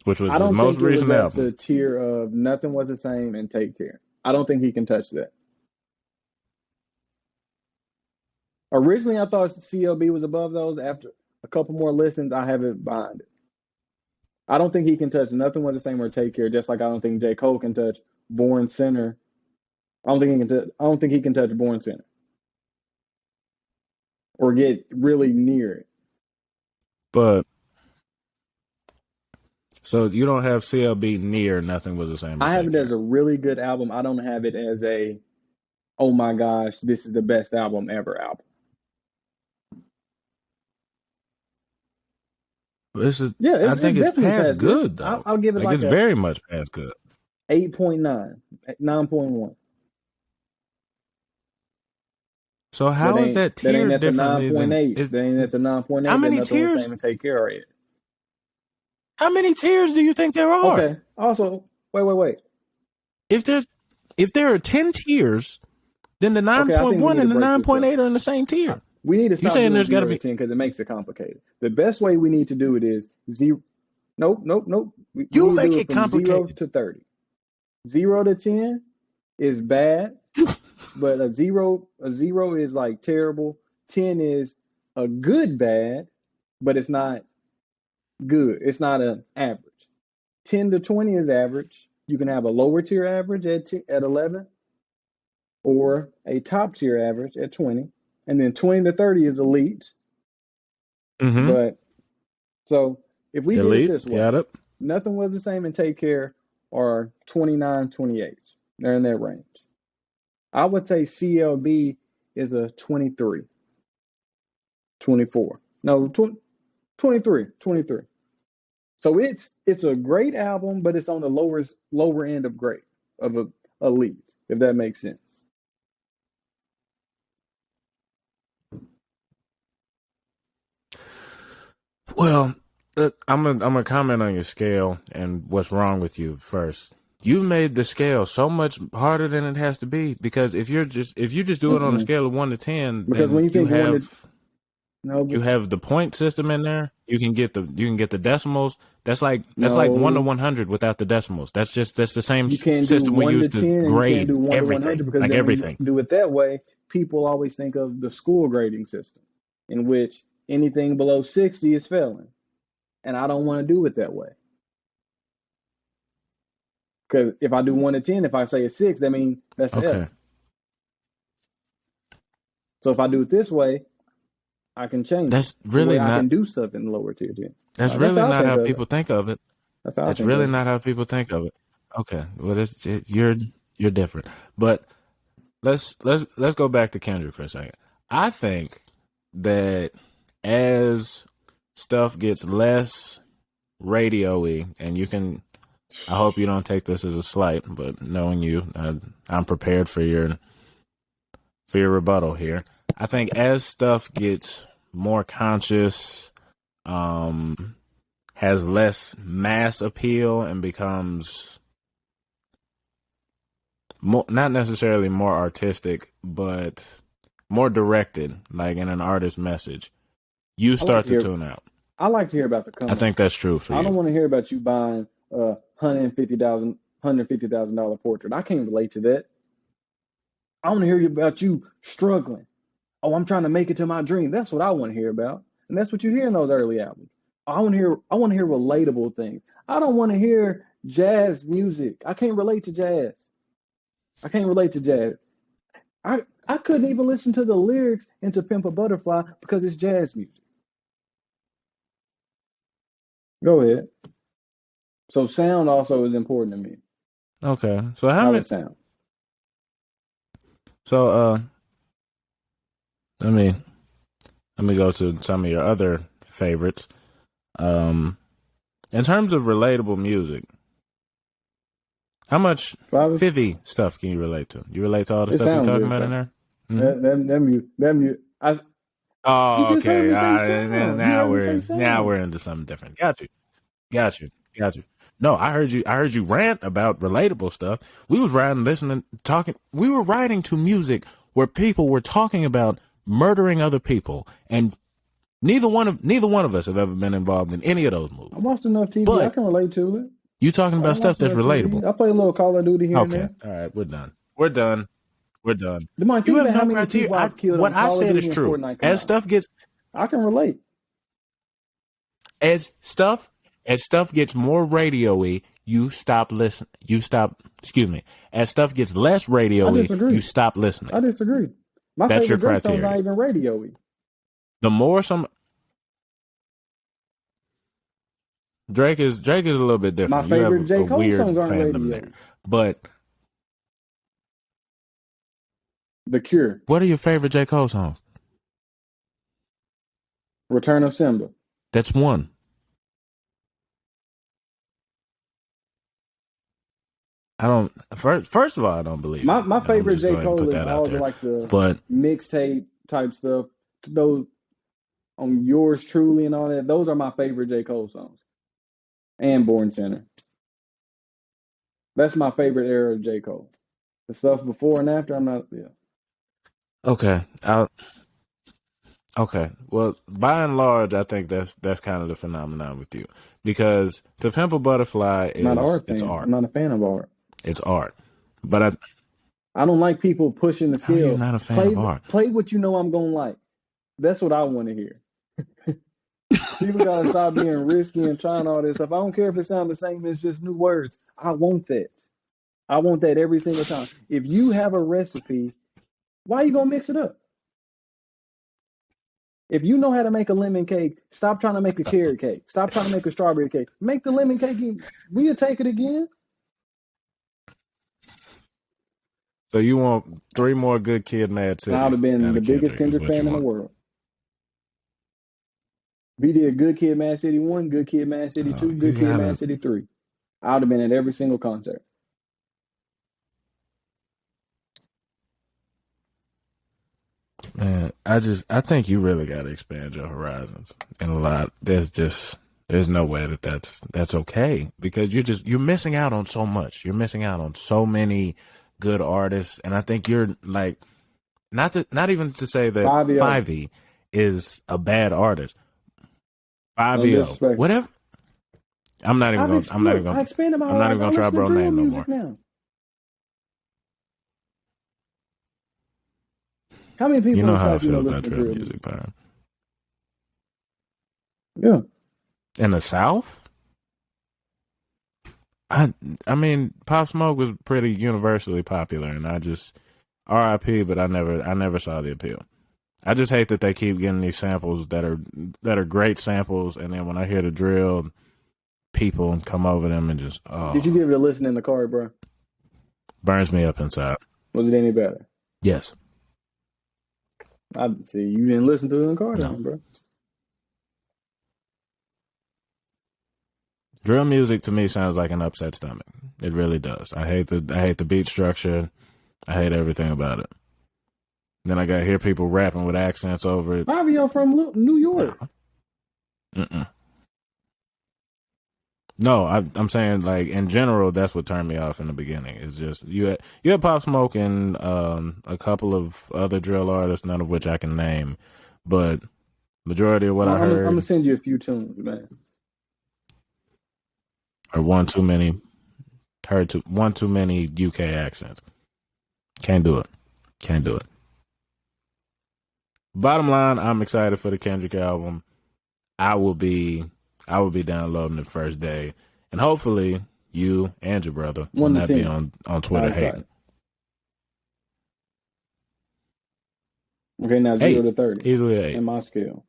which was I his don't most think it was recent at the album. tier of Nothing Was the Same and Take Care. I don't think he can touch that. Originally, I thought CLB was above those. After a couple more listens, I have it behind it. I don't think he can touch Nothing Was the Same or Take Care, just like I don't think J. Cole can touch Born Sinner. I don't think he can touch Born Sinner or get really near it. But so you don't have CLB near Nothing Was the Same or I have Take it as Care. a really good album. I don't have it as a oh my gosh, this is the best album ever album. Yeah, I it's think it's definitely past past good. good though. I'll give it Like like it's a very much past good. 8.9, 9.1. So how is that That ain't tiered at the differently than 9.8. it? That ain't at the How 9.8 that many Nothing Was the tiers? Same and Take Care are at. How many tiers do you think there are? Okay. Also, wait. If there if there are 10 tiers, then the Okay, I think we 9.1 need to and the break this up. 9.8 are in the same tier. We need to You stop saying doing there's got to 0 to be 10 because it makes it complicated. The best way we need to do it is zero. Nope. We you need to make do it it from 0 complicated. to 30. 0 to 10 is bad, but a zero is like terrible. 10 is a good bad, but it's not good. It's not an average. 10 to 20 is average. You can have a lower tier average at 11 or a top tier average at 20. And then 20 to 30 is elite. Mm-hmm. But so if we did it Elite. this way, Got it. Nothing Was the Same and Take Care are 29, 28. They're in that range. I would say CLB is a 23, 24. No, 23, 23. So it's a great album, but it's on the lower end of great of a elite, if that makes sense. Well, I'm gonna comment on your scale and what's wrong with you first. You made the scale so much harder than it has to be because if you just do it on a Mm-mm. scale of 1 to 10, Because when then you think one to no, you have the point system in there. You can get the decimals. That's like 1 to 100 without the decimals. That's the same you can't do system we one use to to 10 and you can't do grade one to 100 everything, because like then when you everything. do it that way, people always think of the school grading system in which anything below 60 is failing. And I don't want to do it that way. Because if I do 1 to 10, if I say a 6, that means that's an F. Okay, So if I do it this way, I can change it that's to really where I not. can do stuff in the lower tier 10. That's That's really how I not think how of it. people think of it. That's how I That's think really of it. not how people think of it. Okay, well, you're different. But let's go back to Kendrick for a second. I think that as stuff gets less radio-y, and I hope you don't take this as a slight, but knowing you, I'm prepared for your rebuttal here. I think as stuff gets more conscious, um, has less mass appeal, and becomes more, not necessarily more artistic, but more directed, like in an artist's message, you I like start to to hear tune out. I like to hear about the I come up. think that's true for I don't you. want to hear about you buying a $150,000 portrait. I can't relate to that. I want to hear about you struggling. Oh, I'm trying to make it to my dream. That's what I want to hear about. And that's what you hear in those early albums. I want to hear relatable things. I don't want to hear jazz music. I can't relate to jazz. I can't relate to jazz. I couldn't even listen to the lyrics into Pimp a Butterfly because it's jazz music. Go ahead. So sound also is important to me. Okay, so how How it many? sound. So let me let me go to some of your other favorites. Um, in terms of relatable music, how much Father, Fivvy stuff can you relate to? You relate to all the it stuff you're sounds talking good, about in fam. there? Hmm. That mute. You Oh, just heard okay. me say sound. You Now heard me say we're sound. into something different. Got you. No, I heard you rant about relatable stuff. We was riding, listening, talking. We were riding to music where people were talking about murdering other people, and neither one of us have ever been involved in any of those I movies. watched enough TV. I But can relate to it. you talking I about stuff watched that's enough TV. relatable. I play a little Call of Duty here and Okay, there. all right, we're done. We're done. We're done. Demar, You think have about how no many criteria. people I've killed What on I Call of said is Duty and true. Fortnite come As out. stuff gets I can relate. as stuff as stuff gets more radio-y, you stop listening. You stop. Excuse me. As stuff gets less I radio-y, you disagree. stop I listening. disagree. My That's your favorite Drake song's not criteria. even radio-y. The more some Drake is a little bit My different. You have favorite J. a Cole weird songs aren't fandom there. radio-y. But The Cure, what are your favorite J. Cole songs? Return of Simba. That's one. I don't. First of all, I don't believe My you. my I'm favorite just J. going to Cole put is that out all the there. like the But mixtape type stuff. Those on Yours Truly and all that. Those are my favorite J. Cole songs. And Born Center. That's my favorite era of J. Cole. The stuff before and after, I'm not. Yeah, okay, okay. Well, by and large, I think that's kind of the phenomenon with you because To Pimp a Butterfly I'm not an is art it's fan. I'm art. not a fan of art. It's art. But I don't like people pushing the how are you scale. not a fan of Play art? play what you know I'm gonna like. That's what I want to hear. People gotta stop being risky and trying all this stuff. I don't care if it sounds the same. It's just new words. I want that. I want that every single time. If you have a recipe, why are you gonna mix it up? If you know how to make a lemon cake, stop trying to make a carrot cake. Stop trying to make a strawberry cake. Make the lemon cake. We'll take it again. So you want 3 more Good Kid, Mad And I would Cities have been out the of biggest Kendrick is Kendrick what you fan in the want. world. If he did Good Kid, Mad City 1, Good Kid, Mad City 2, You Good Kid, gotta, Mad City 3. I would have been at every single concert. man. I think you really gotta expand your horizons and a lot. There's no way that's okay because you're missing out on so much. You're missing out on so many good artists, and I think you're like not even to say that Fabio, 5E is a bad artist. no 5EO, disrespect. whatever. Look, I expanded my I'm not even horizon. I gonna try listen to bro drill name no music more. now. How many You people in know the how I South feel listen about to drill drill music? music, Byron. Yeah. In the South, I I mean, Pop Smoke was pretty universally popular, and I just R.I.P. But I never saw the appeal. I just hate that they keep getting these samples that are great samples, and then when I hear the drill, people come over them and just Did you give it a listen in the car, bro? burns me up inside. Was it any better? Yes, I see. You didn't listen to it in the car, no. then, bro. Drill music to me sounds like an upset stomach. It really does. I hate the beat structure. I hate everything about it. Then I got to hear people rapping with accents over it. Fabio from New No, York. mm-mm. No, I'm saying like in general, that's what turned me off in the beginning. It's just you had Pop Smoke and a couple of other drill artists, none of which I can name, but majority of what I I'm gonna heard send you a few tunes, man. are one too many UK accents. Can't do it. Can't do it. Bottom line, I'm excited for the Kendrick album. I will be I will be downloading it first day, and hopefully you and your brother will 1 to not be 10. on How Twitter hating. excited? Okay, now 0 8, to 30 easily 8. in my scale.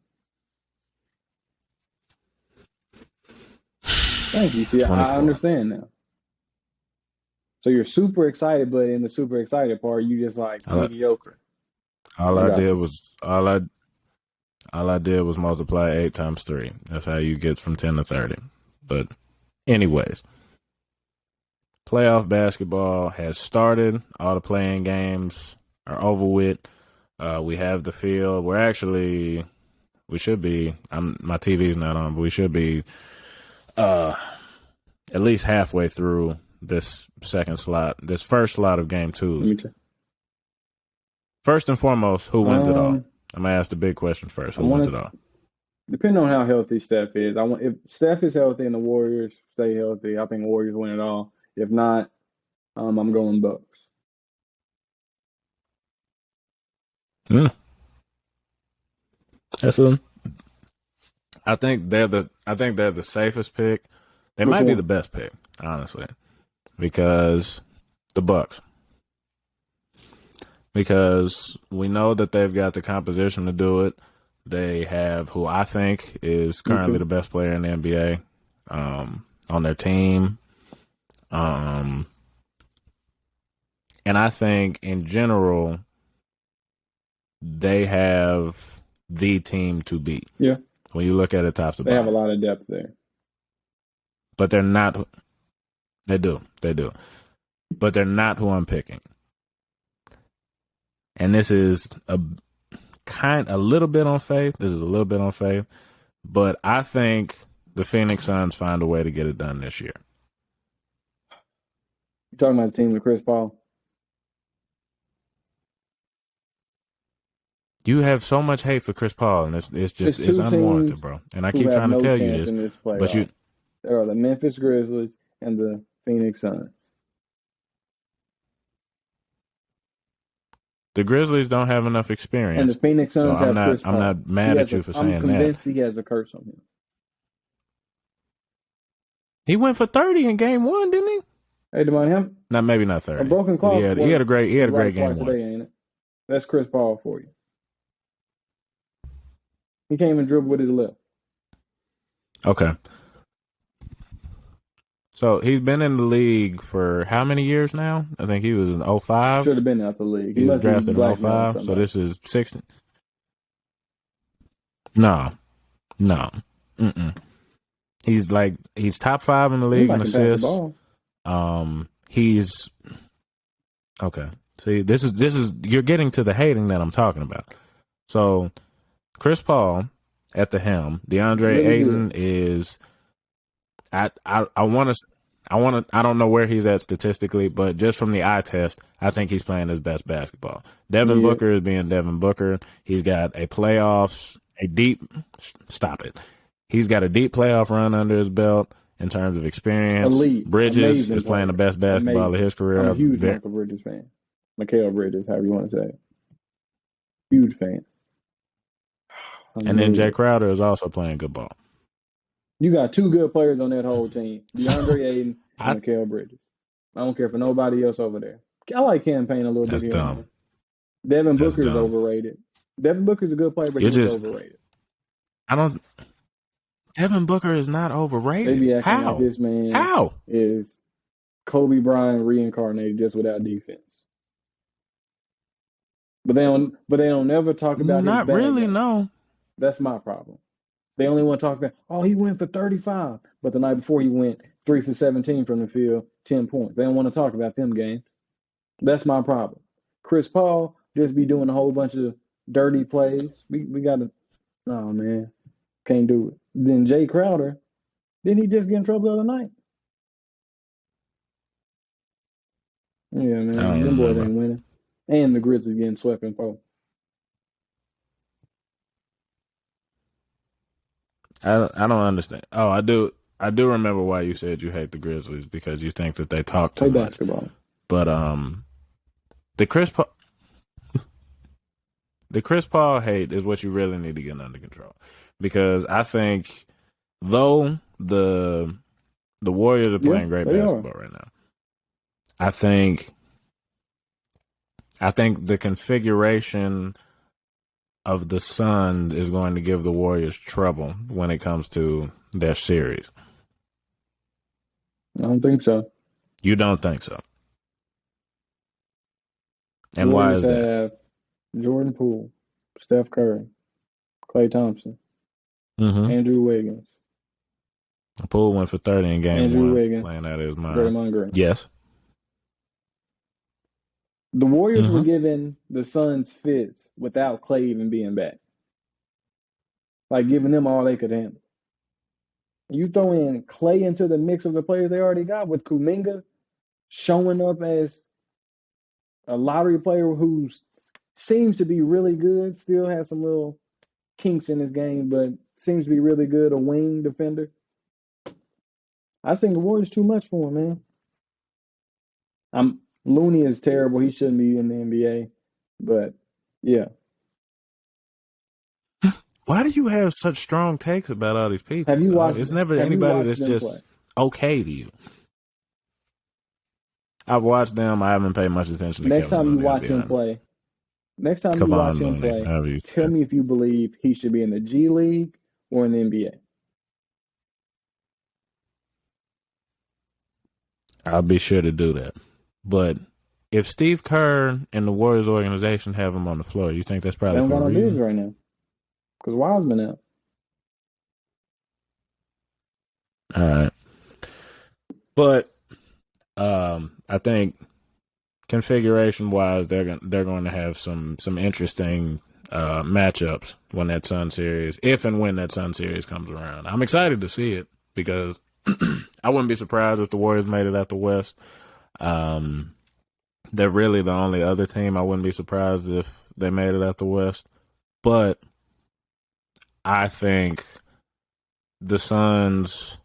Thank you. See, I 24. understand now. So you're super excited, but in the super excited part, you just like All I, mediocre. all I I got did you. was all I did was multiply 8 times 3. That's how you get from 10 to 30. But anyways, playoff basketball has started. All the playing games are over with. We have the field. We should be. My TV's not on, but we should be uh, at least halfway through this first slot of game Let twos. me check. First and foremost, who wins it all? Um, I'm gonna ask the big question first. I Who want wins it to all? depending on how healthy Steph is. I want if Steph is healthy and the Warriors stay healthy, I think Warriors win it all. If not, I'm going Bucks. Hmm. That's a. I think they're the safest pick. They Which might be one? the best pick, honestly, because the Bucks. Because we know that they've got the composition to do it. They have who I think is Me currently too. the best player in the NBA on their team. Um, and I think in general, they have the team to beat Yeah, when you look at it top to they have a bottom. lot of depth there. But they're not. They do. But they're not who I'm picking. And this is a little bit on faith. This is a little bit on faith. But I think the Phoenix Suns find a way to get it done this year. You talking about the team with Chris Paul? You have so much hate for Chris Paul, and It's it's two unwarranted, teams bro. And I who keep have trying to no tell you chance this, in this but you playoff. There are the Memphis Grizzlies and the Phoenix Suns. the Grizzlies don't have enough And the experience. Phoenix So Suns I'm have not Chris I'm Paul. not mad at you for I'm saying that. convinced he has a curse on him. He went for 30 in game 1, didn't he? Hey, Damani, him Maybe not a 30. broken But he clock had he had a great he is had a right great game twice a 1. day, ain't it? That's Chris Paul for you. He can't even dribble with his left. Okay. So he's been in the league for how many years now? I think he was in Should '05. have been out the league. He He was must be drafted in blackmailing '05. So somebody. this is 16. No, no. Mm-mm. He's top 5 in the Seems league in like he can pass the assists. ball. He's okay. See, this is you're getting to the hating that I'm talking about. So Chris Paul at the helm. DeAndre Really Ayton good. is I don't know where he's at statistically, but just from the eye test, I think he's playing his best basketball. Devin Yeah. Booker is being Devin Booker. He's got a deep stop it. He's got a deep playoff run under his belt in terms of experience. Elite. Bridges Amazing is playing the player. best basketball of Amazing. his I'm a career. huge Michael Bridges fan. Mikal Bridges, however you want to say it. Huge fan. I And then knew Jay it. Crowder is also playing good ball. You got two good players on that whole team. So DeAndre Ayton and I Mikal Bridges. I don't care for nobody else over there. I like campaign a little bit that's here and there. dumb. Devin That's Booker is dumb. overrated. Devin Booker is a good player, but You're he is just overrated. I don't Devin Booker is not They overrated. be acting like How? this man How? is Kobe Bryant reincarnated just without defense. But they don't never talk about his Not bad really, games. no. That's my problem. They only want to talk about, oh, he went for 35. But the night before he went 3 for 17 from the field, 10 points. They don't want to talk about them games. That's my problem. Chris Paul just be doing a whole bunch of dirty plays. We gotta oh man, can't do it. Then Jay Crowder, didn't he just get in trouble the other night? Yeah, I man. don't Them boys remember. ain't winning. And the Grizzlies getting swept in four. I don't understand. Oh, I do remember why you said you hate the Grizzlies because you think that they talk too Play much. basketball. But the Chris Paul the Chris Paul hate is what you really need to get under control. Because I think though the Warriors are Yeah, playing great they are. basketball right now. I think the configuration of the Suns is going to give the Warriors trouble when it comes to their series. I don't think so. You don't think so? And why Warriors is that? have Jordan Poole, Steph Curry, Klay Thompson, Mm-hmm. Andrew Wiggins, Poole went for 30 in game Andrew one, Wiggins, playing out of his mind. Draymond Green. Yes. The Warriors were Mm-hmm. giving the Suns fits without Klay even being back. Like giving them all they could handle. You throw in Klay into the mix of the players they already got with Kuminga showing up as a lottery player who seems to be really good, still has some little kinks in his game, but seems to be really good, a wing defender. I think the Warriors too much for him, man. Looney is terrible. He shouldn't be in the NBA. But yeah. Why do you have such strong takes about all these Have people, you dog? watched It's never have you anybody watched that's them play? just okay to you. I've watched them. I haven't paid much attention to Next Kevin time you Looney, I'll watch be him honest. play, next time you watch Kevon him Looney, play, however you say tell it. me if you believe he should be in the G League or in the NBA. I'll be sure to do that. But if Steve Kerr and the Warriors organization have him on the floor, you think that's They probably don't for got a no bigs reason? right now. Because Wiseman out. All right. But I think configuration wise, they're going to have some interesting matchups when that Sun series, if and when that Sun series comes around. I'm excited to see it because I wouldn't be surprised if the Warriors made it out the West. They're really the only other team I wouldn't be surprised if they made it out the West. But I think the Suns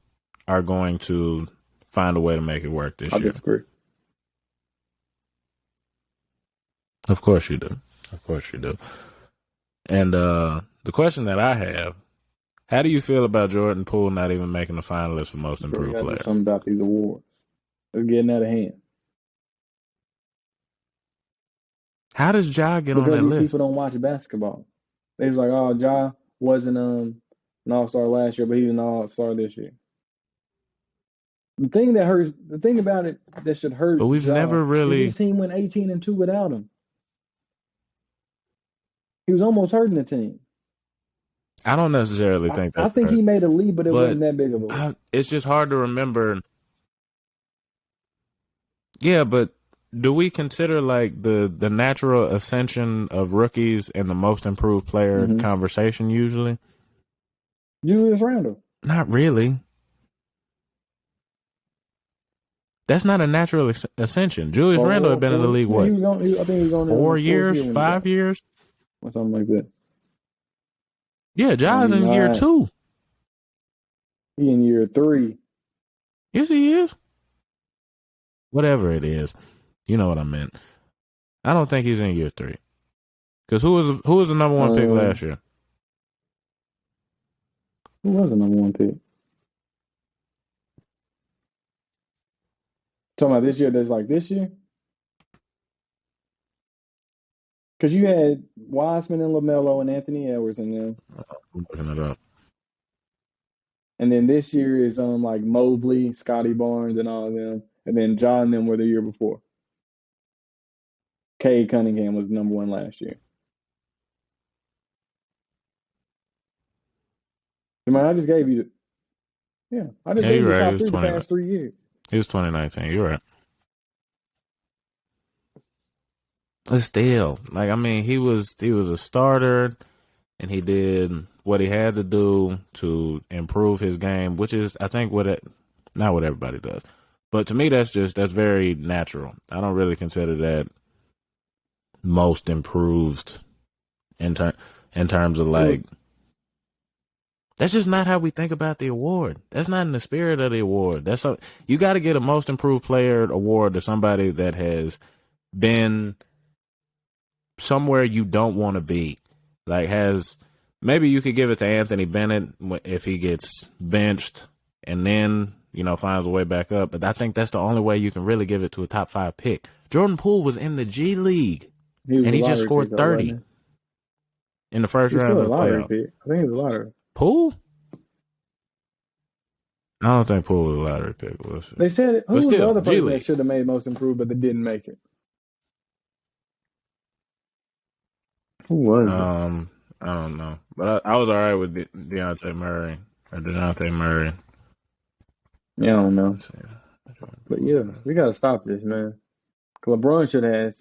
are going to find a way to make it work this I year. disagree. Of course you do. Of course you do. And the question that I have, how do you feel about Jordan Poole not even making the finalists for most Bro, we improved got to do player? something about these awards. They're getting out of hand. How does Ja get on Because that these list? people don't watch basketball. They was like, oh, Ja wasn't an all-star last year, but he's an all-star this year. The thing that hurts, the thing about it that should hurt But we've Ja never is really. this team went 18-2 without him. He was almost hurting the team. I don't necessarily think I that's think hurt, he made a leap, but it but wasn't that big of a leap. it's just hard to remember. Yeah, but do we consider like the natural ascension of rookies and the most improved player Mm-hmm. conversation usually? Julius Randle. Not really. That's not a natural ascension. Julius Randle had been in the league, Yeah, he what, was on. I think he was on there in his 4th 4 years, year when he got 5 years? or something like that. Yeah, No, Ja's he's in year not. 2. He in year 3. Yes, he is. Whatever it is. You know what I meant. I don't think he's in year 3. Because who was the number one pick last year? Who was the number 1 pick? Talking about this year. That's like this year. Because you had Wiseman and LaMelo and Anthony Edwards in them. I'm looking it up. And then this year is like Mobley, Scotty Barnes, and all of them. And then John and them were the year before. Cade Cunningham was number 1 last year. I mean, I just gave you I just gave you the top 3 the past 3 years. It was 2019. You're right. But still, like, I mean, he was a starter, and he did what he had to do to improve his game, which is, I think, not what everybody does, but to me, that's very natural. I don't really consider that most improved in terms of like. That's just not how we think about the award. That's not in the spirit of the award. You got to get a most improved player award to somebody that has been somewhere you don't want to be. Like maybe you could give it to Anthony Bennett if he gets benched and then, finds a way back up. But I think that's the only way you can really give it to a top 5 pick. Jordan Poole was in the G League and he just scored 30 in the first round of the playoffs. I think he was a lottery. Poole? I don't think Poole was a lottery pick. They said who was the other person that should have made most improved, but they didn't make it? Who was it? I don't know, but I was all right with DeJounte Murray. Yeah, I don't know. But yeah, we gotta stop this, man. LeBron should have.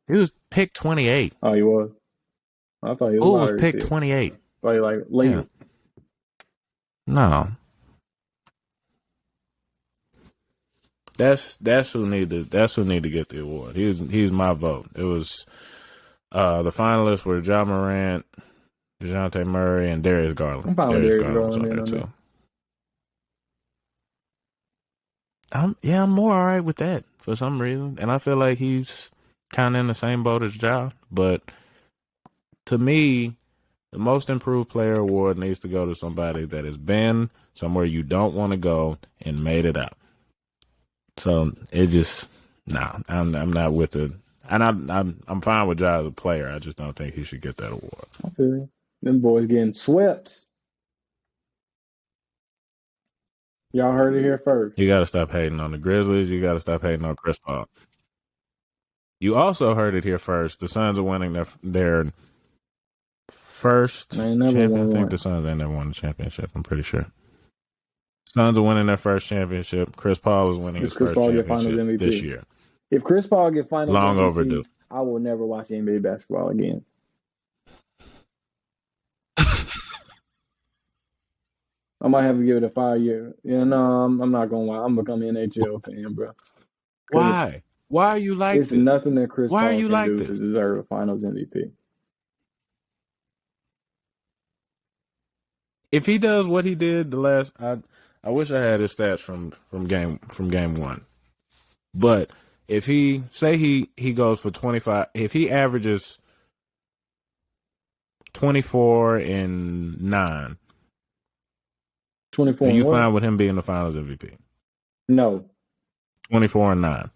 He was picked 28. Oh, he was. I thought he was. Who was picked 28? Thought he like later. Yeah. No. That's who need to get the award. He's my vote. It was the finalists were Ja Morant, DeJounte Murray, and Darius Garland. I'm fine with Darius Garland was on there too. I'm more all right with that for some reason, and I feel like he's kind of in the same boat as Ja. But to me, the most improved player award needs to go to somebody that has been somewhere you don't want to go and made it out. So it just I'm not with it, and I'm fine with Ja as a player. I just don't think he should get that award. I feel you. Them boys getting swept. Y'all heard it here first. You got to stop hating on the Grizzlies. You got to stop hating on Chris Paul. You also heard it here first. The Suns are winning their first championship. I think the Suns ain't never won the championship. I'm pretty sure. Suns are winning their first championship. Chris Paul is winning his first championship this year. If Chris Paul get finals long MVP, overdue. I will never watch NBA basketball again. I might have to give it a 5-year. Yeah, no, I'm not gonna lie. I'm becoming an NHL fan, bro. Why? Why are you like this? It's nothing that Chris Paul can do to deserve a Finals MVP. If he does what he did the last, I wish I had his stats from game 1. But if he goes for 25, if he averages 24 and 9, 24. Are you fine with him being the Finals MVP? No. 24 and 9.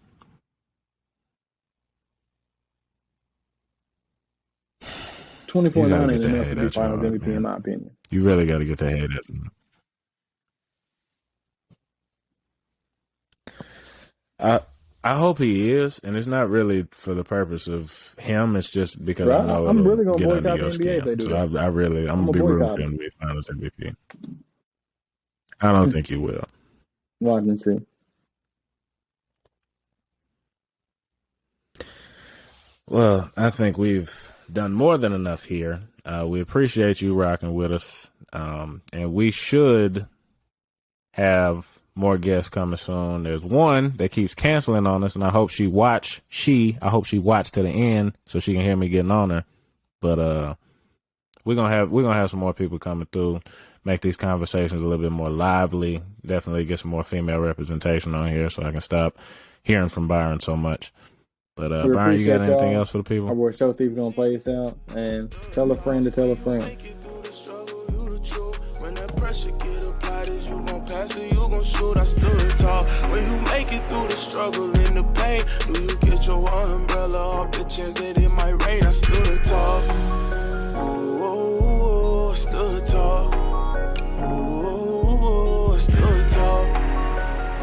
You got to 24-9 get ain't that enough to hate be out your Finals heart, MVP in man. my opinion. You really got to get that hate out. I I hope he is, and it's not really for the purpose of him. It's just because I Bro, know I'm it'll really gonna get under boycott the your NBA if skin. they do So that. I'm I'm gonna gonna be rooting boycott for them. him to be Finals MVP. I don't think he will. Watch and see. Well, I think we've done more than enough here. We appreciate you rocking with us, and we should have more guests coming soon. There's one that keeps canceling on us, and I hope she watched to the end so she can hear me getting on her. But we're gonna have some more people coming through, make these conversations a little bit more lively. Definitely get some more female representation on here so I can stop hearing from Byron so much. But We Byron, you got appreciate anything y'all. else for the people? Our boy Show Thief gonna play us out and tell a friend to tell a friend. When that pressure get applied, is you gon' pass or you gon' shoot? I stood tall. When you make it through the struggle and the pain, do you get your umbrella off the chance that it might rain? I stood tall. Ooh, I stood tall. Ooh, I stood tall.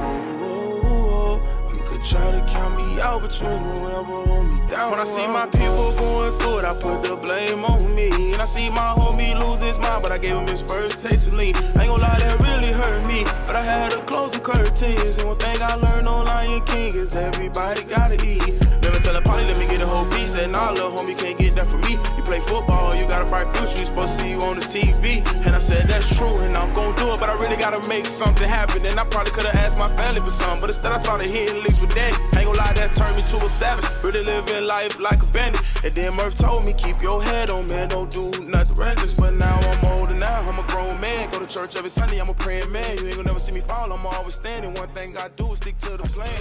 Ooh, you could try to count me out, but you ain't gon' ever hold me down. When I see my people going through it, I put the blame on me. And I see my homie lose his mind, but I gave him his first taste of lean. I ain't gon' lie, that really hurt me, but I had to close the curtains. And one thing I learned on Lion King is everybody gotta eat. Never tell a party, let me get a whole piece. Said, nah, little homie, can't get that from me. You play football, you got a bright future, you supposed to see you on the TV. And I said, that's true, and I'm gon' do it, but I really gotta make something happen. And I probably could've asked my family for something, but instead I started hitting licks with daddy. I ain't gon' lie, that turned me to a savage. Really living life like a bandit. And then Murph told me, keep your head on, man, don't do nothing reckless. But now I'm older now, I'm a grown man. Go to church every Sunday, I'm a praying man. You ain't gonna never see me fall, I'm always standing. One thing I do is stick to the plan.